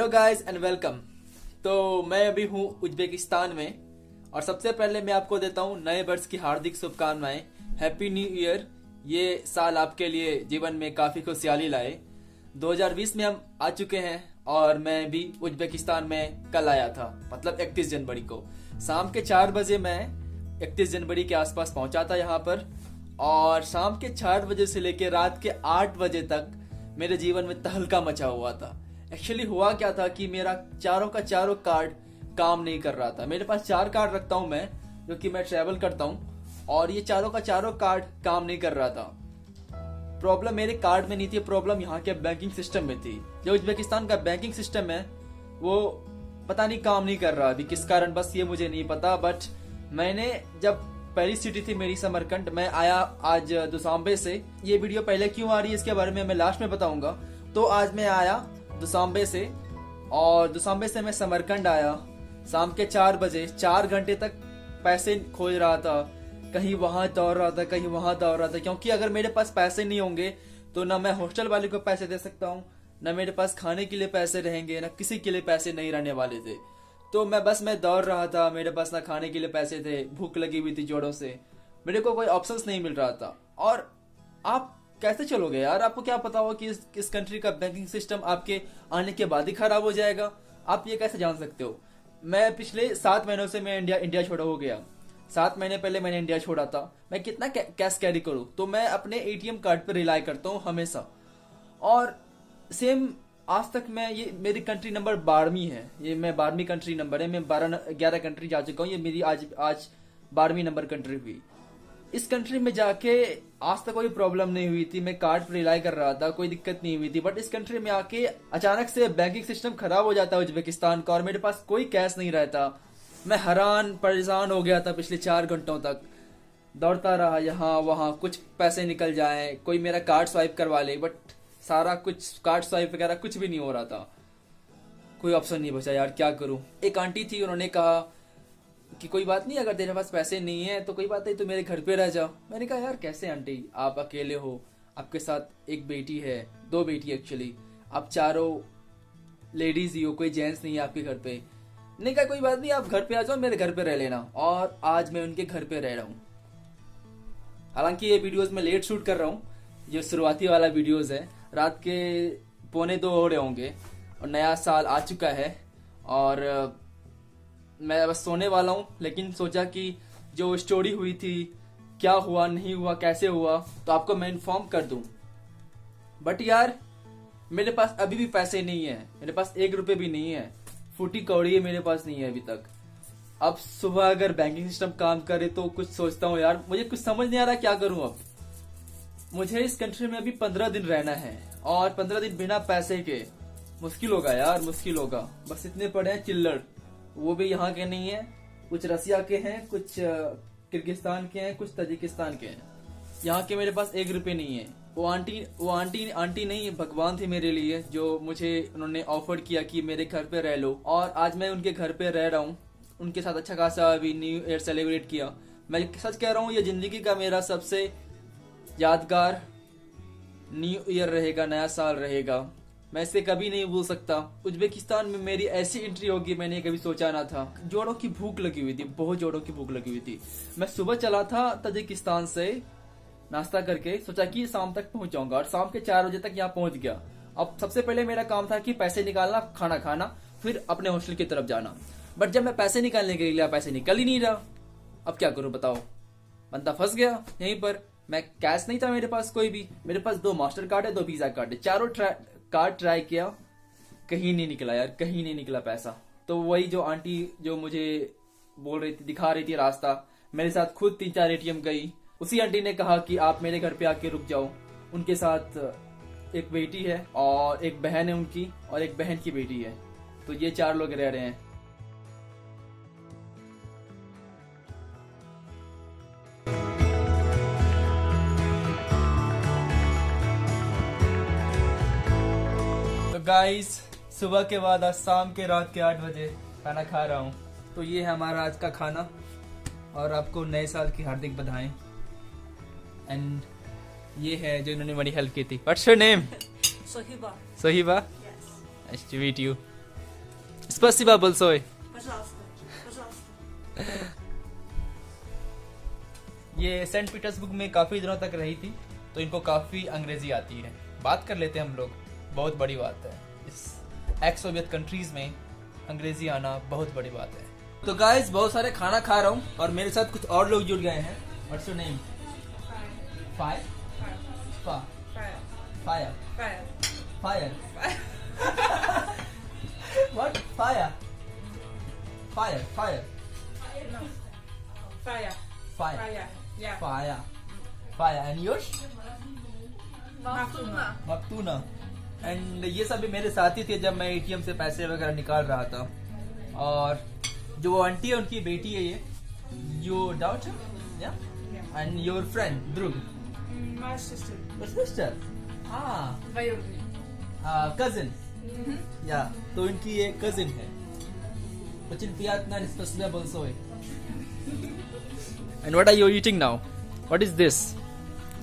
Hello guys and welcome. तो मैं अभी हूँ उज्बेकिस्तान में और सबसे पहले मैं आपको देता हूँ नए वर्ष की हार्दिक शुभकामनाएं। Happy new year. ये साल आपके लिए जीवन में काफी खुशहाली लाए। 2020 में हम आ चुके हैं और मैं भी उज्बेकिस्तान में कल आया था, मतलब 31 जनवरी को शाम के 4 बजे मैं 31 जनवरी के आसपास पहुंचा था यहाँ पर। और शाम के 4 बजे से लेकर रात के 8 बजे तक मेरे जीवन में तहलका मचा हुआ था। एक्चुअली हुआ क्या था कि मेरा चारों का चारों कार्ड काम नहीं कर रहा था। मेरे पास 4 कार्ड रखता हूँ मैं, जो कि मैं ट्रैवल करता हूँ, और ये चारों का चारों कार्ड काम नहीं कर रहा था। प्रॉब्लम मेरे कार्ड में नहीं थी, प्रॉब्लम यहाँ के बैंकिंग सिस्टम में थी। जो उज्बेकिस्तान का बैंकिंग सिस्टम है वो पता नहीं काम नहीं कर रहा अभी, किस कारण बस ये मुझे नहीं पता। बट मैंने जब पहली सिटी थी मेरी समरकंद, मैं आया आज दुशांबे से। ये वीडियो पहले क्यों आ रही है इसके बारे में मैं लास्ट में बताऊंगा। तो आज मैं आया दुशांबे से और दुशांबे से मैं समरकंद आया शाम के 4 बजे। 4 घंटे तक पैसे खोज रहा था, कहीं वहां दौड़ रहा था, कहीं वहां दौड़ रहा था, क्योंकि अगर मेरे पास पैसे नहीं होंगे तो ना मैं हॉस्टल वाले को पैसे दे सकता हूँ, ना मेरे पास खाने के लिए पैसे रहेंगे, ना किसी के लिए पैसे नहीं रहने वाले थे। तो मैं दौड़ रहा था, मेरे पास ना खाने के लिए पैसे थे, भूख लगी हुई थी जोरों से, मेरे को कोई ऑप्शंस नहीं मिल रहा था। और आप कैसे चलोगे यार? आपको क्या पता हो कि इस कंट्री का बैंकिंग सिस्टम आपके आने के बाद ही खराब हो जाएगा? आप ये कैसे जान सकते हो? मैं पिछले 7 महीनों से मैं इंडिया छोड़ा हो गया। 7 महीने पहले मैंने इंडिया छोड़ा था। मैं कितना कैश कैरी करूं? तो मैं अपने एटीएम कार्ड पर रिलाई करता हूं हमेशा। और सेम आज तक मैं, ये मेरी कंट्री नंबर 12वीं है, ये मैं 12वीं कंट्री नंबर है। मैं 11 कंट्री जा चुका हूँ, ये मेरी आज 12वीं नंबर कंट्री हुई। इस कंट्री में जाके आज तक कोई प्रॉब्लम नहीं हुई थी, मैं कार्ड पर रिलाई कर रहा था, कोई दिक्कत नहीं हुई थी। बट इस कंट्री में आके अचानक से बैंकिंग सिस्टम खराब हो जाता है उज्बेकिस्तान का, और मेरे पास कोई कैश नहीं रहता। मैं हैरान परेशान हो गया था पिछले 4 घंटों तक, दौड़ता रहा यहाँ वहाँ, कुछ पैसे निकल जाए, कोई मेरा कार्ड स्वाइप करवा ले, बट सारा कुछ कार्ड स्वाइप वगैरह कुछ भी नहीं हो रहा था। कोई ऑप्शन नहीं बचा यार, क्या करूं। एक आंटी थी, उन्होंने कहा कि कोई बात नहीं, अगर तेरे पास पैसे नहीं है तो कोई बात नहीं, तो मेरे घर पे रह जाओ। मैंने कहा यार कैसे आंटी, आप अकेले हो, आपके साथ एक बेटी है, 2 बेटी एक्चुअली, आप चारों लेडीज ही हो, कोई जेंट्स नहीं है आपके घर पे। नहीं कहा कोई बात नहीं, आप घर पे आ जाओ, मेरे घर पे रह लेना। और आज मैं उनके घर पे रह रहा हूँ। हालांकि ये वीडियोस मैं लेट शूट कर रहा हूँ, जो शुरुआती वाला वीडियोस है, रात के 1:45 हो रहे होंगे और नया साल आ चुका है और मैं बस सोने वाला हूँ। लेकिन सोचा कि जो स्टोरी हुई थी, क्या हुआ नहीं हुआ कैसे हुआ, तो आपको मैं इन्फॉर्म कर दूं। बट यार मेरे पास अभी भी पैसे नहीं है, मेरे पास 1 रुपए भी नहीं है, फूटी कौड़ी मेरे पास नहीं है अभी तक। अब सुबह अगर बैंकिंग सिस्टम काम करे तो कुछ सोचता हूँ यार, मुझे कुछ समझ नहीं आ रहा क्या करूँ अब। मुझे इस कंट्री में अभी 15 दिन रहना है और 15 दिन बिना पैसे के मुश्किल होगा यार, मुश्किल होगा। बस इतने पड़े हैं चिल्लर, वो भी यहाँ के नहीं है, कुछ रसिया के हैं, कुछ किर्गिस्तान के हैं, कुछ तजिकिस्तान के हैं। यहाँ के मेरे पास 1 रुपए नहीं है। वो आंटी नहीं, भगवान थे मेरे लिए, जो मुझे उन्होंने ऑफर किया कि मेरे घर पे रह लो। और आज मैं उनके घर पे रह रहा हूँ, उनके साथ अच्छा खासा अभी न्यू ईयर सेलिब्रेट किया। मैं सच कह रहा हूँ, ये जिंदगी का मेरा सबसे यादगार न्यू ईयर रहेगा, नया साल रहेगा। मैं इसे कभी नहीं भूल सकता। उज्बेकिस्तान में मेरी ऐसी एंट्री होगी मैंने कभी सोचा ना था। जोड़ों की भूख लगी हुई थी, बहुत जोड़ों की भूख लगी हुई थी। मैं सुबह चला था तजिकिस्तान से नाश्ता करके, सोचा कि शाम तक पहुंच जाऊंगा, और शाम के 4 बजे तक यहाँ पहुंच गया। अब सबसे पहले मेरा काम था कि पैसे निकालना, खाना खाना, फिर अपने हॉस्टल की तरफ जाना। बट जब मैं पैसे निकालने के लिए, पैसे निकल ही नहीं रहा। अब क्या करूं बताओ, बंदा फंस गया यहीं पर। मैं कैश नहीं था मेरे पास कोई भी, मेरे पास 2 मास्टर कार्ड है, 2 वीजा कार्ड है, चारों कार्ड ट्राई किया, कहीं नहीं निकला यार, कहीं नहीं निकला पैसा। तो वही जो आंटी जो मुझे बोल रही थी, दिखा रही थी रास्ता, मेरे साथ खुद 3-4 एटीएम गई। उसी आंटी ने कहा कि आप मेरे घर पे आके रुक जाओ। उनके साथ एक बेटी है और एक बहन है उनकी, और एक बहन की बेटी है। तो ये 4 लोग रह रहे हैं। गाइस सुबह के बाद आज शाम के रात के 8 बजे खाना खा रहा हूँ। तो ये है हमारा आज का खाना, और आपको नए साल की हार्दिक बधाएं। एंड ये है जो इन्होंने बड़ी हेल्प की थी। What's your name? Sohiba. Sohiba. Yes. Nice to meet you. Спасибо большое. ये सेंट पीटर्सबर्ग में काफी दिनों तक रही थी, तो इनको काफी अंग्रेजी आती है। बात कर लेते हैं हम लोग, बहुत बड़ी बात है। इस एक्स सोवियत कंट्रीज में अंग्रेजी आना बहुत बड़ी बात है। तो गाइस, बहुत सारे खाना खा रहा हूँ और मेरे साथ कुछ और लोग जुड़ गए हैं। What's your name? Fire fire fire what? Fire fire fire fire fire fire and yours? Maktuna. And ये सब भी मेरे साथी थे जब मैं एटीएम से पैसे वगैरह निकाल रहा था। और जो वो आंटी है उनकी बेटी है ये। Your daughter? Yeah. And your friend Dhruv? My sister. Your sister? हाँ, Violet. कजिन। या, तो इनकी ये कजिन है। Очень приятно, спасибо большое. And what are you eating now? What is this?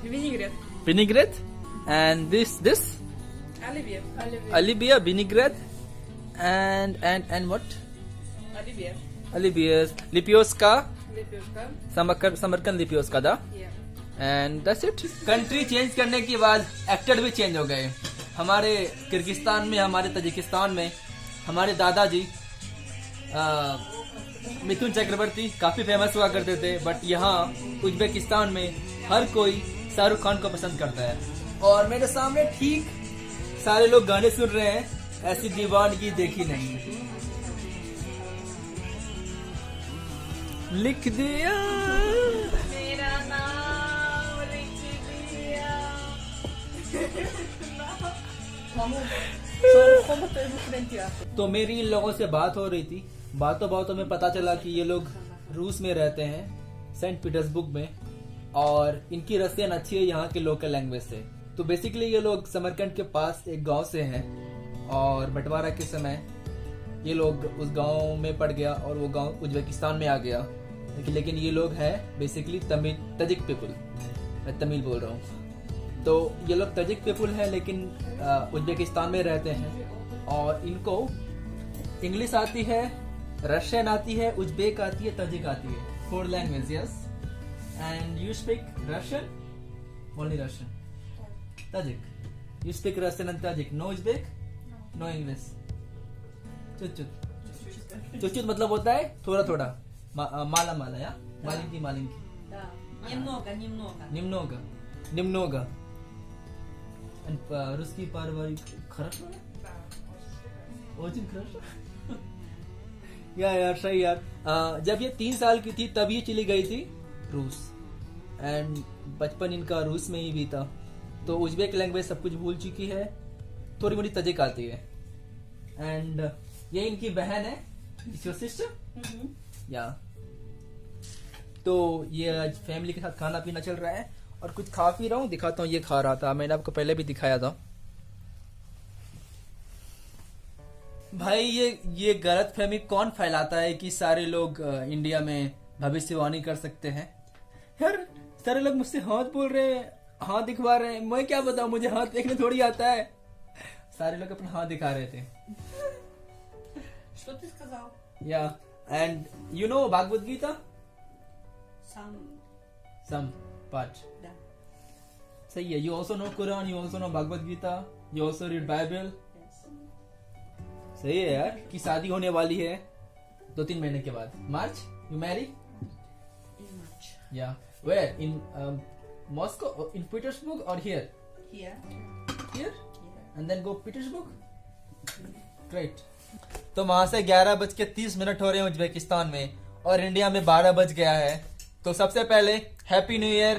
Vinaigrette. Vinaigrette? And this? Olivia. Olivia, vinaigrette. And what? Olivia. Olivia, Lipioska, Lepioshka. Samarkand लिपियोस्का दा। Yeah. And that's it. Country change करने के बाद actor भी change हो गए। हमारे Kyrgyzstan में, हमारे तजिकिस्तान में हमारे दादाजी मिथुन चक्रवर्ती काफी फेमस हुआ करते थे, बट यहाँ उज्बेकिस्तान में हर कोई शाहरुख खान को पसंद करता है। और मेरे सामने ठीक सारे लोग गाने सुन रहे हैं, ऐसी दीवानगी देखी नहीं। लिख दिया मेरा नाम लिख दिया। तो मेरी इन लोगों से बात हो रही थी। बातों बातों में पता चला कि ये लोग रूस में रहते हैं, सेंट पीटर्सबर्ग में, और इनकी रसियन अच्छी है यहाँ के लोकल लैंग्वेज से। तो बेसिकली ये लोग समरकंद के पास एक गांव से हैं, और बंटवारा के समय ये लोग उस गांव में पड़ गया और वो गांव उज्बेकिस्तान में आ गया। लेकिन ये लोग हैं बेसिकली तजिक पीपल। मैं तमिल बोल रहा हूँ। तो ये लोग तजिक पीपल है, लेकिन उज्बेकिस्तान में रहते हैं। और इनको इंग्लिश आती है, रशियन आती है, उज्बेक आती है, तजिक आती है। 4 language, yes. And you speak Russian? Only Russian. Tajik? You speak Russian and Tajik? No Uzbek? No English? चुचुत मतलब होता है थोड़ा थोड़ा, माला माला, या маленький маленький. Да. Немного. Немного. And русский парварик хорошо? Да. Очень хорошо. यार सही यार। जब ये 3 साल की थी तब ये चली गई थी रूस, एंड बचपन इनका रूस में ही बीता। तो उज्बेक लैंग्वेज सब कुछ भूल चुकी है, थोड़ी मोड़ी तजिक आती है। एंड ये इनकी बहन है, योर सिस्टर? या। तो ये आज फैमिली के साथ खाना पीना चल रहा है, और कुछ खा पी रहा हूँ, दिखाता हूँ। ये खा रहा था, मैंने आपको पहले भी दिखाया था। भाई ये गलत फहमी कौन फैलाता है कि सारे लोग इंडिया में भविष्यवाणी कर सकते हैं? यार सारे लोग मुझसे हाथ बोल रहे हैं, हाथ दिखवा रहे हैं, मैं क्या बताऊं, मुझे हाथ देखने थोड़ी आता है। सारे लोग अपना हाथ दिखा रहे थे। Что ты сказал? Yeah, and you know Bhagavad Gita? Some part. Да. सही है। You also know Quran, you also know Bhagavad Gita, you also read Bible. Yes. सही है यार। कि शादी होने वाली है 2-3 महीने के बाद। मार्च? You marry? In March. Yeah. Where? In Moscow? In Petersburg or here? Here. Here? Here. And then go Petersburg? Great. तो वहां से 11:30 हो रहे हैं उज्बेकिस्तान में, और इंडिया में 12 बज गया है। तो सबसे पहले हैप्पी न्यू ईयर,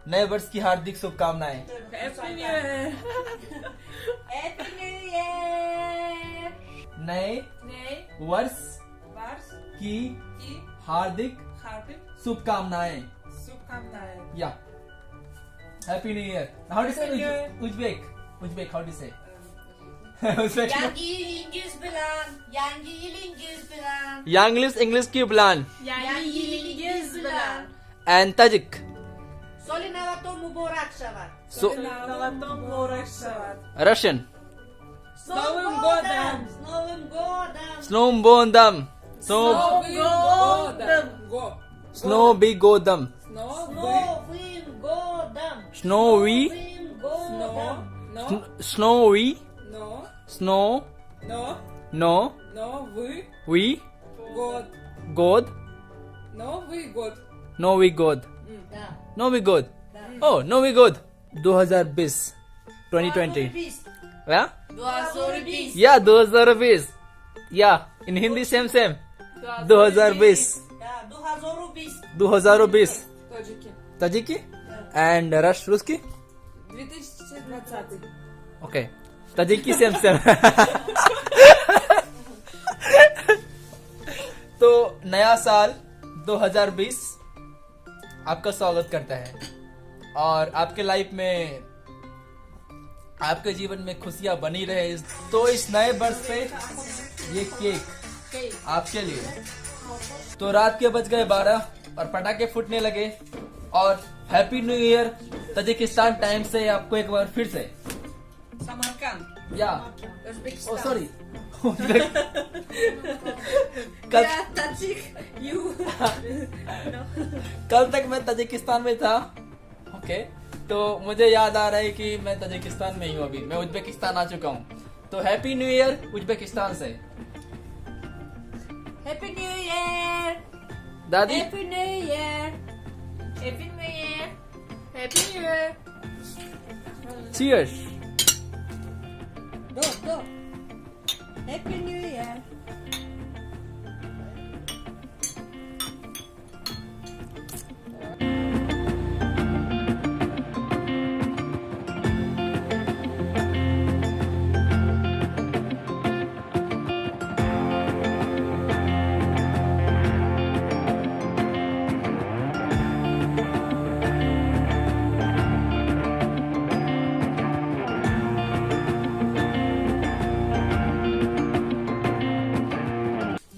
नए वर्ष की हार्दिक शुभकामनाएं। Happy New Year. Happy New Year. नए वर्ष Vars की ki हार्दिक hardik शुभकामनाएं। shubkamnaye. Yeah, happy new year. How do say Happy New Year. Uzbek how do say? Yangi yıldız bilen, yangi yıldız bilen, English की प्लान। yangi yıldız bilen. And Tajik? Solinato muborak şavat. So- Solinato muborak şavat. Russian? С Новым годом! Snowbondam. Snowbigodam. Snowy. Snowy. Snow. No. We. God. Novi God. Novi God. Oh, Novi God. 2020. 2020. Yeah? 2020. Yeah, 2020. Yeah, in Hindi same. 2020. 2020. Tajiki? And Ruski? 2020. Okay. Tajiki same. तो नया साल 2020 आपका स्वागत करता है और आपके life में आपके जीवन में खुशियां बनी रहे। तो इस नए वर्ष पे ये केक आपके लिए। तो रात के बज गए 12 और पटाखे फूटने लगे और happy new year Tajikistan time से आपको एक बार फिर से Samarkand. या Uzbekistan. Oh sorry Yeah, Tajik. You. कल तक मैं तजिकिस्तान में था। ओके तो मुझे याद आ रहा है कि मैं तजिकिस्तान में ही हूँ। अभी मैं उज्बेकिस्तान आ चुका हूँ। तो हैप्पी न्यू ईयर उज्बेकिस्तान से। Happy New Year. दादी Happy New Year. Happy New Year. Happy New Year. Cheers. Go. Happy New Year.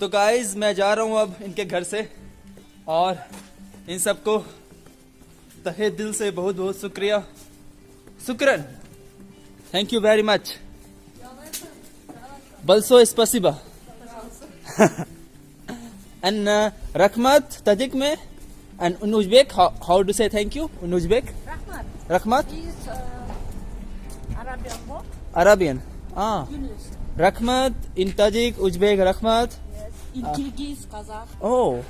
तो गाइज मैं जा रहा हूँ अब इनके घर से और इन सबको तहे दिल से बहुत बहुत शुक्रिया। शुक्रन। Thank you very much. बल्सो स्पसिबा। एंड रखमत तजिक में and in Uzbek how do say thank you in Uzbek? रखमत Is Arabian book? अरबियन। रखमत इन तजिक उज्बेक रखमत। In Kyrgyz, Kazakh, Oh,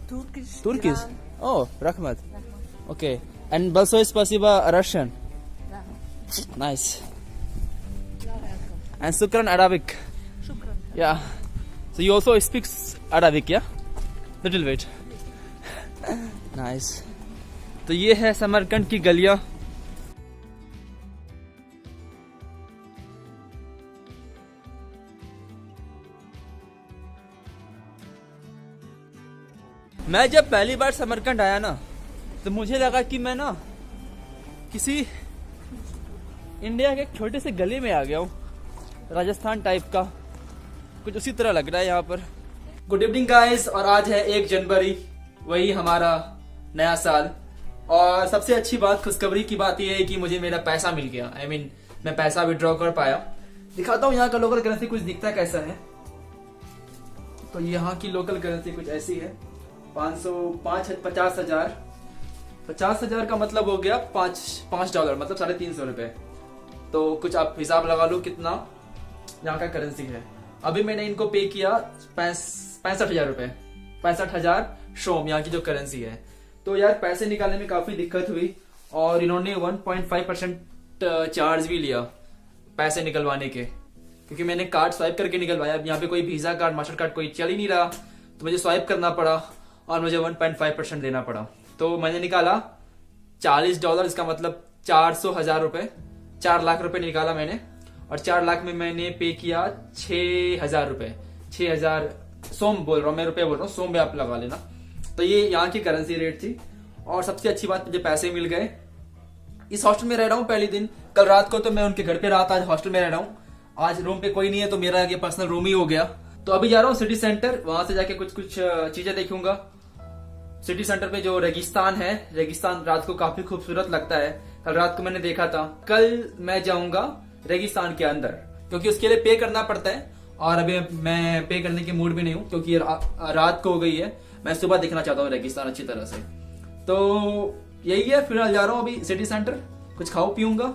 Turkish. Turkish. Iran. Oh, Rahmat. Okay. And also spasiba Russian. Nice. You're welcome. And Shukran Arabic. Shukran. Yeah. So you also speak Arabic, yeah? Little bit. Nice. तो ये है समरकंद की गलियां। मैं जब पहली बार समरकंद आया ना तो मुझे लगा कि मैं ना किसी इंडिया के एक छोटे से गली में आ गया हूँ, राजस्थान टाइप का कुछ उसी तरह लग रहा है यहाँ पर। गुड इवनिंग गाइस, और आज है 1 जनवरी, वही हमारा नया साल। और सबसे अच्छी बात, खुशखबरी की बात यह है कि मुझे मेरा पैसा मिल गया। I mean, मैं पैसा विड्रॉ कर पाया। दिखाता हूँ यहाँ का लोकल करेंसी कुछ दिखता कैसा है। तो यहाँ की लोकल करेंसी कुछ ऐसी है। 50,000 का मतलब हो गया $5 मतलब $350 रुपए। तो कुछ आप हिसाब लगा लो कितना यहाँ का करेंसी है। अभी मैंने इनको पे किया 65,000 रुपए, 65,000 शोम यहाँ की जो करेंसी है। तो यार पैसे निकालने में काफी दिक्कत हुई और इन्होंने 1.5% चार्ज भी लिया पैसे निकलवाने के, क्योंकि मैंने कार्ड स्वाइप करके निकलवाया। अब यहाँ पे कोई वीजा कार्ड मास्टर कार्ड कोई चल ही नहीं रहा, तो मुझे स्वाइप करना पड़ा और मुझे 1.5% देना पड़ा। तो मैंने निकाला $40, इसका मतलब 400,000 रुपए, 4 लाख रुपए निकाला मैंने। और 4 लाख में मैंने पे किया 6,000 रुपए, 6,000 सोम बोल रहा हूँ मैं, रुपए बोल रहा हूँ, सोम भी आप लगा लेना। तो ये यहाँ की करेंसी रेट थी। और सबसे अच्छी बात, मुझे पैसे मिल गए। इस हॉस्टल में रह रहा हूँ पहले दिन, कल रात को तो मैं उनके घर पे रहा था, आज हॉस्टल में रह रहा हूँ। आज रूम पे कोई नहीं है तो मेरा ये पर्सनल रूम ही हो गया। तो अभी जा रहा हूँ सिटी सेंटर, वहां से जाके कुछ चीजें देखूंगा। सिटी सेंटर पे जो रेगिस्तान है, रेगिस्तान रात को काफी खूबसूरत लगता है। कल रात को मैंने देखा था। कल मैं जाऊंगा रेगिस्तान के अंदर, क्योंकि उसके लिए पे करना पड़ता है और अभी मैं पे करने के मूड भी नहीं हूँ क्योंकि रात को हो गई है। मैं सुबह देखना चाहता हूँ रेगिस्तान अच्छी तरह से। तो यही है, फिलहाल जा रहा हूँ अभी सिटी सेंटर, कुछ खाऊं पीऊंगा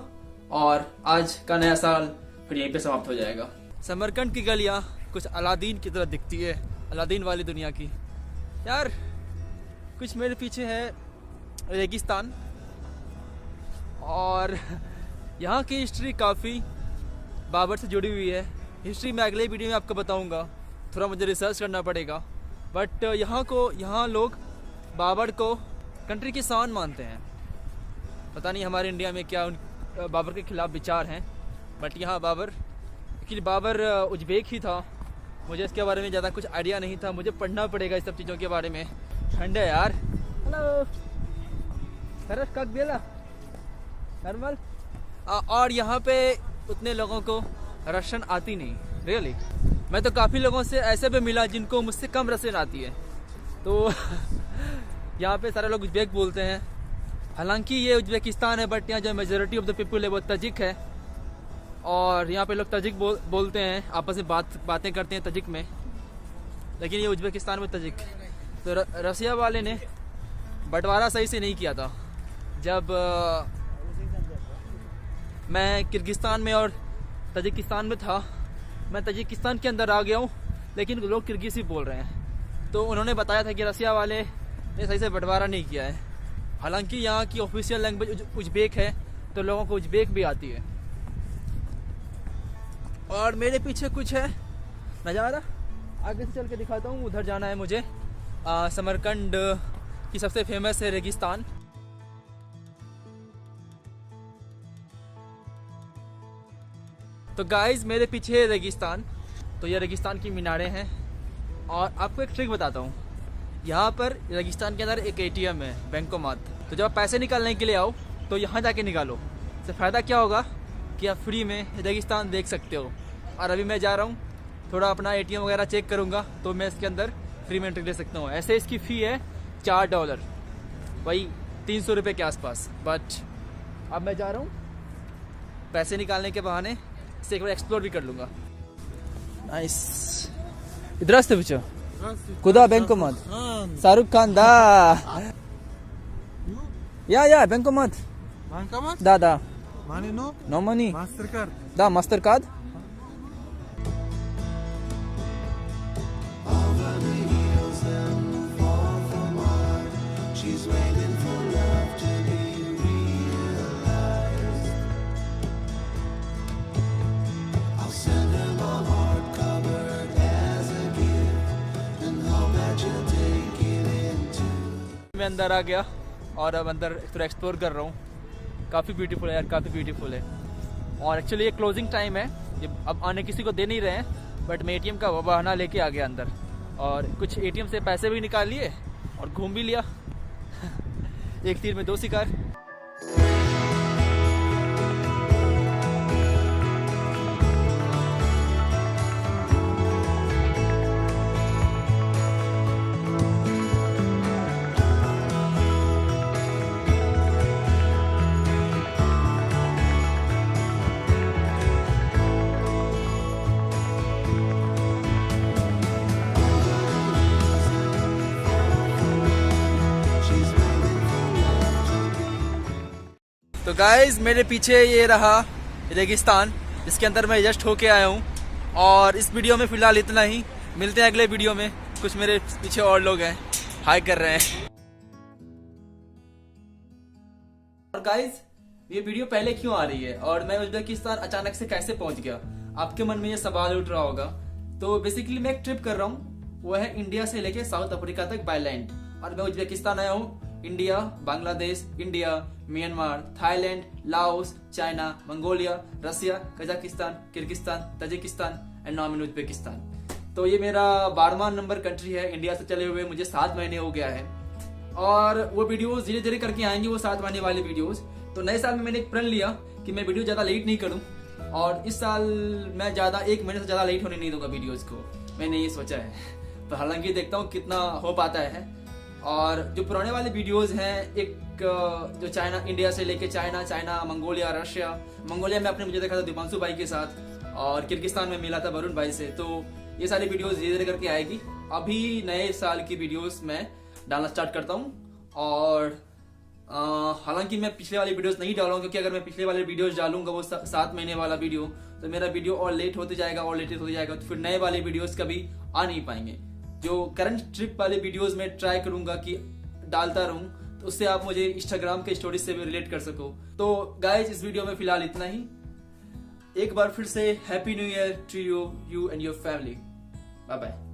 और आज का नया साल फिर यहीं पे समाप्त हो जाएगा। समरकंद की गलियां कुछ अलादीन की तरह दिखती है, अलादीन वाली दुनिया की। यार कुछ मेरे पीछे है रेगिस्तान और यहाँ की हिस्ट्री काफ़ी बाबर से जुड़ी हुई है। हिस्ट्री मैं अगले वीडियो में आपको बताऊंगा, थोड़ा मुझे रिसर्च करना पड़ेगा। बट यहाँ लोग बाबर को कंट्री की शान मानते हैं। पता नहीं हमारे इंडिया में क्या बाबर के खिलाफ विचार हैं, बट यहाँ बाबर उज्बेक ही था। मुझे इसके बारे में ज़्यादा कुछ आइडिया नहीं था, मुझे पढ़ना पड़ेगा इस सब चीज़ों के बारे में। ठंड है यार। हेलो सरस कक बेला नॉर्मल। और यहाँ पे उतने लोगों को रशियन आती नहीं, रियली। मैं तो काफ़ी लोगों से ऐसे भी मिला जिनको मुझसे कम रशियन आती है। तो यहाँ पे सारे लोग उज्बेक बोलते हैं। हालांकि ये उज्बेकिस्तान है, बट यहाँ जो मेजोरिटी ऑफ द पीपल है वो तजिक है। और यहाँ पे लोग तजिक बोलते हैं, आपस में बातें करते हैं तजिक में, लेकिन ये उज्बेकिस्तान में तजिक। तो रसिया वाले ने बंटवारा सही से नहीं किया था। जब मैं किर्गिस्तान में और तजिकिस्तान में था, मैं तजिकिस्तान के अंदर आ गया हूँ, लेकिन लोग किर्गिज़ ही बोल रहे हैं। तो उन्होंने बताया था कि रसिया वाले ने सही से बंटवारा नहीं किया है। हालांकि यहाँ की ऑफिशियल लैंग्वेज उज्बेक है, तो लोगों को उज्बेक भी आती है। और मेरे पीछे कुछ है नज़ारा, आगे से चल के दिखाता हूँ। उधर जाना है मुझे। समरकंद की सबसे फेमस है रेगिस्तान। तो गाइज मेरे पीछे है रेगिस्तान। तो ये रेगिस्तान की मीनारें हैं। और आपको एक ट्रिक बताता हूँ, यहाँ पर रेगिस्तान के अंदर एक ATM है, बैंकोमात। तो जब आप पैसे निकालने के लिए आओ तो यहाँ जाके निकालो। इससे फ़ायदा क्या होगा कि आप फ्री में रेगिस्तान देख सकते हो। और अभी मैं जा रहा हूँ, थोड़ा अपना ATM वगैरह चेक करूँगा, तो मैं इसके अंदर फ्री में एंट्री ले सकता हूँ। ऐसे इसकी फ़ी है $4, वही 300 रुपये के आसपास। बट अब मैं जा रहा हूँ पैसे निकालने के बहाने से एक बार एक्सप्लोर भी कर लूँगा। Nice. Здравствуйте. Куда банкомат? Шарух Кан, да. Я, банкомат. Bankomat? Да. Money no? No money. Mastercard. Да, MasterCard. मैं अंदर आ गया और अब अंदर थोड़ा एक्सप्लोर कर रहा हूँ। काफ़ी ब्यूटीफुल है यार, काफ़ी ब्यूटीफुल है। और एक्चुअली ये क्लोजिंग टाइम है, ये अब आने किसी को दे नहीं रहे हैं, बट मैं ATM का बहाना लेके आ गया अंदर और कुछ ATM से पैसे भी निकाल लिए और घूम भी लिया। एक तीर में दो शिकार। तो गाइज मेरे पीछे ये रहा रेगिस्तान, जिसके अंदर मैं जस्ट होके आया हूँ। और इस वीडियो में फ़िलहाल इतना ही, मिलते हैं अगले वीडियो में। कुछ मेरे पीछे और लोग हैं, हाई कर रहे हैं। और गाइज ये वीडियो पहले क्यों आ रही है और मैं उज्बेकिस्तान अचानक से कैसे पहुंच गया, आपके मन में ये सवाल उठ रहा होगा। तो बेसिकली मैं एक ट्रिप कर रहा हूँ, वो है इंडिया से लेके साउथ अफ्रीका तक बाय लैंड। और मैं उज्बेकिस्तान आया हूँ। India, Bangladesh, India, Myanmar, Thailand, Laos, China, Mongolia, Russia, Kazakhstan, Kyrgyzstan, Tajikistan and now in Uzbekistan. तो ये मेरा 12वां नंबर कंट्री है। इंडिया से चले हुए मुझे 7 महीने हो गया है। और वो वीडियोस धीरे धीरे करके आएंगे, वो 7 महीने वाले वीडियोस। तो नए साल में मैंने एक प्रण लिया कि मैं वीडियो ज्यादा लेट नहीं करूं, और इस साल मैं ज्यादा 1 महीने से ज्यादा लेट होने नहीं दूंगा वीडियोस को, मैंने ये सोचा है। तो हालांकि देखता हूँ कितना हो पाता है। और जो पुराने वाले वीडियोस हैं, एक जो चाइना, इंडिया से लेके चाइना, मंगोलिया, रशिया। मंगोलिया में आपने मुझे देखा था दीपांशु भाई के साथ, और किर्गिस्तान में मिला था वरुण भाई से। तो ये सारी वीडियोस धीरे धीरे करके आएगी। अभी नए साल की वीडियोस मैं डालना स्टार्ट करता हूँ। और हालांकि मैं पिछले वाली वीडियोस नहीं डालूंगा, क्योंकि अगर मैं पिछले वाले वीडियोस डालूंगा वो 7 महीने वाला वीडियो, तो मेरा वीडियो और लेट होते जाएगा और लेट होते जाएगा, तो फिर नए वाले वीडियोस कभी आ नहीं पाएंगे। जो करंट ट्रिप वाले वीडियोस में ट्राई करूंगा कि डालता रहूं, तो उससे आप मुझे इंस्टाग्राम के स्टोरीज से भी रिलेट कर सको। तो गाइज इस वीडियो में फिलहाल इतना ही। एक बार फिर से happy new year to you and your family. Bye bye.